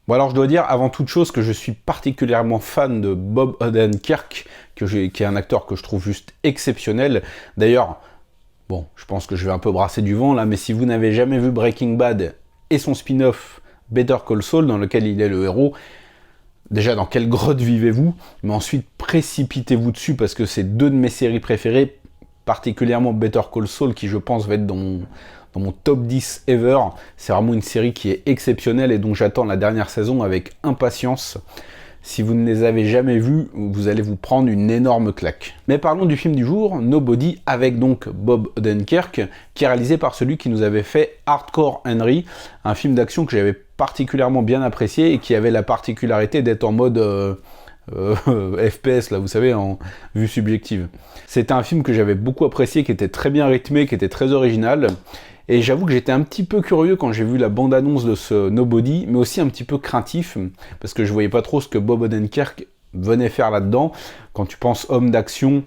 Bon alors je dois dire avant toute chose que je suis particulièrement fan de Bob Odenkirk, qui est un acteur que je trouve juste exceptionnel. D'ailleurs, bon, je pense que je vais un peu brasser du vent là, mais si vous n'avez jamais vu Breaking Bad et son spin-off Better Call Saul, dans lequel il est le héros, déjà dans quelle grotte vivez-vous? Mais ensuite précipitez-vous dessus parce que c'est deux de mes séries préférées, particulièrement Better Call Saul, qui je pense va être dans mon top 10 ever. C'est vraiment une série qui est exceptionnelle et dont j'attends la dernière saison avec impatience. Si vous ne les avez jamais vus, vous allez vous prendre une énorme claque. Mais parlons du film du jour, Nobody, avec donc Bob Odenkirk, qui est réalisé par celui qui nous avait fait Hardcore Henry, un film d'action que j'avais particulièrement bien apprécié et qui avait la particularité d'être en mode FPS, là, vous savez, en vue subjective. C'était un film que j'avais beaucoup apprécié, qui était très bien rythmé, qui était très original. Et j'avoue que j'étais un petit peu curieux quand j'ai vu la bande-annonce de ce Nobody, mais aussi un petit peu craintif, parce que je voyais pas trop ce que Bob Odenkirk venait faire là-dedans. Quand tu penses homme d'action,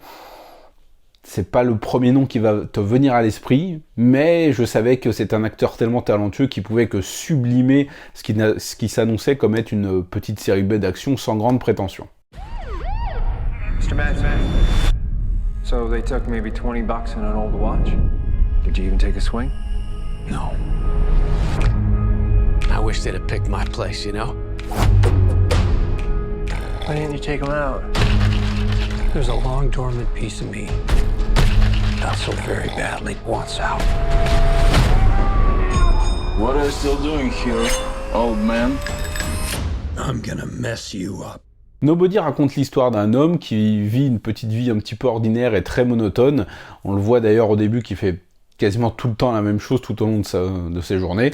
c'est pas le premier nom qui va te venir à l'esprit, mais je savais que c'est un acteur tellement talentueux qui pouvait que sublimer ce qui s'annonçait comme être une petite série B d'action sans grande prétention. Mr. Madsen, so they took maybe $20 and an old watch. Did you even take a swing? No. I wish they'd have picked my place, you know? Why didn't you take them out? There's a long dormant piece of me that so very badly wants out. What are you still doing here, old man? I'm gonna mess you up. Nobody raconte l'histoire d'un homme qui vit une petite vie un petit peu ordinaire et très monotone. On le voit d'ailleurs au début qui fait quasiment tout le temps la même chose tout au long de ses journées,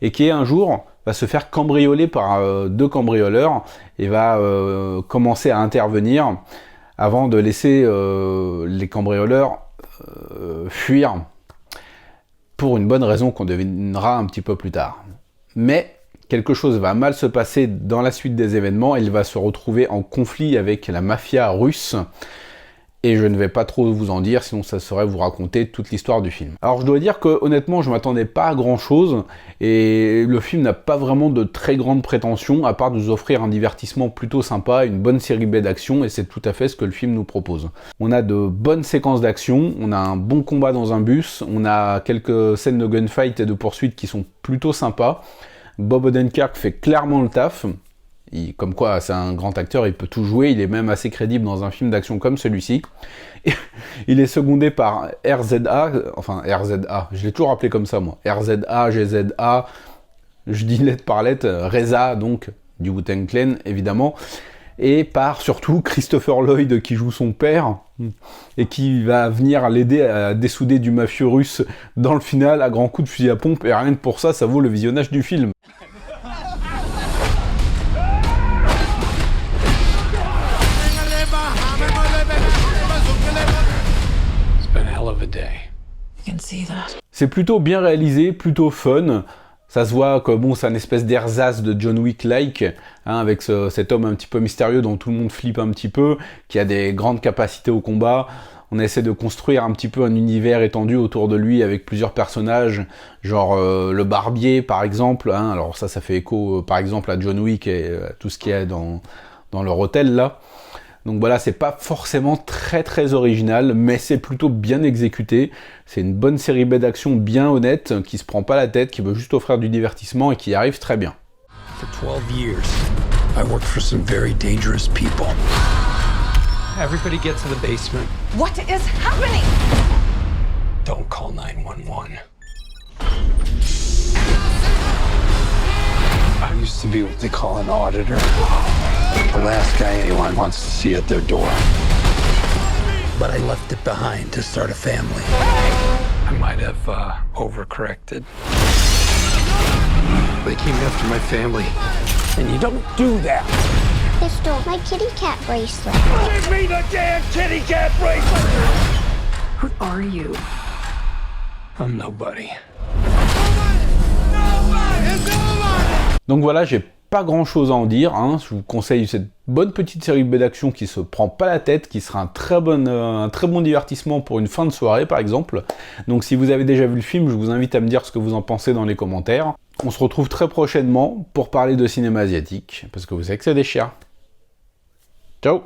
et qui un jour va se faire cambrioler par deux cambrioleurs et va commencer à intervenir avant de laisser les cambrioleurs fuir pour une bonne raison qu'on devinera un petit peu plus tard. Mais quelque chose va mal se passer dans la suite des événements, il va se retrouver en conflit avec la mafia russe, et je ne vais pas trop vous en dire, sinon ça serait vous raconter toute l'histoire du film. Alors je dois dire que honnêtement je m'attendais pas à grand chose, et le film n'a pas vraiment de très grandes prétentions, à part de nous offrir un divertissement plutôt sympa, une bonne série B d'action, et c'est tout à fait ce que le film nous propose. On a de bonnes séquences d'action, on a un bon combat dans un bus, on a quelques scènes de gunfight et de poursuite qui sont plutôt sympas. Bob Odenkirk fait clairement le taf. Comme quoi, c'est un grand acteur, il peut tout jouer, il est même assez crédible dans un film d'action comme celui-ci. Il est secondé par RZA, je l'ai toujours appelé comme ça moi, RZA, GZA, je dis lettre par lettre, Reza, donc, du Wu-Tang Clan, évidemment, et par surtout Christopher Lloyd qui joue son père, et qui va venir l'aider à dessouder du mafieux russe dans le final à grands coups de fusil à pompe, et rien que pour ça, ça vaut le visionnage du film. C'est plutôt bien réalisé, plutôt fun. Ça se voit que bon, c'est une espèce d'ersatz de John Wick-like, hein, avec cet homme un petit peu mystérieux dont tout le monde flippe un petit peu, qui a des grandes capacités au combat. On essaie de construire un petit peu un univers étendu autour de lui avec plusieurs personnages, genre le barbier par exemple. Hein, alors ça fait écho par exemple à John Wick et tout ce qu'il y a dans leur hôtel là. Donc voilà, c'est pas forcément très original, mais c'est plutôt bien exécuté. C'est une bonne série B d'action bien honnête, qui se prend pas la tête, qui veut juste offrir du divertissement et qui y arrive très bien. For 12 years, I worked for some very dangerous people. Everybody get to the basement. What is happening? Don't call 911. I used to be what they call an auditor. The last guy anyone wants to see at their door. But I left it behind to start a family. I might have overcorrected. They came after my family. And you don't do that. They stole my kitty cat bracelet. Give me the damn kitty cat bracelet! Who are you? I'm nobody. Donc voilà, j'ai pas grand chose à en dire, hein. Je vous conseille cette bonne petite série B d'action qui se prend pas la tête, qui sera un très bon divertissement pour une fin de soirée par exemple. Donc si vous avez déjà vu le film, je vous invite à me dire ce que vous en pensez dans les commentaires. On se retrouve très prochainement pour parler de cinéma asiatique, parce que vous savez que c'est des chiens. Ciao!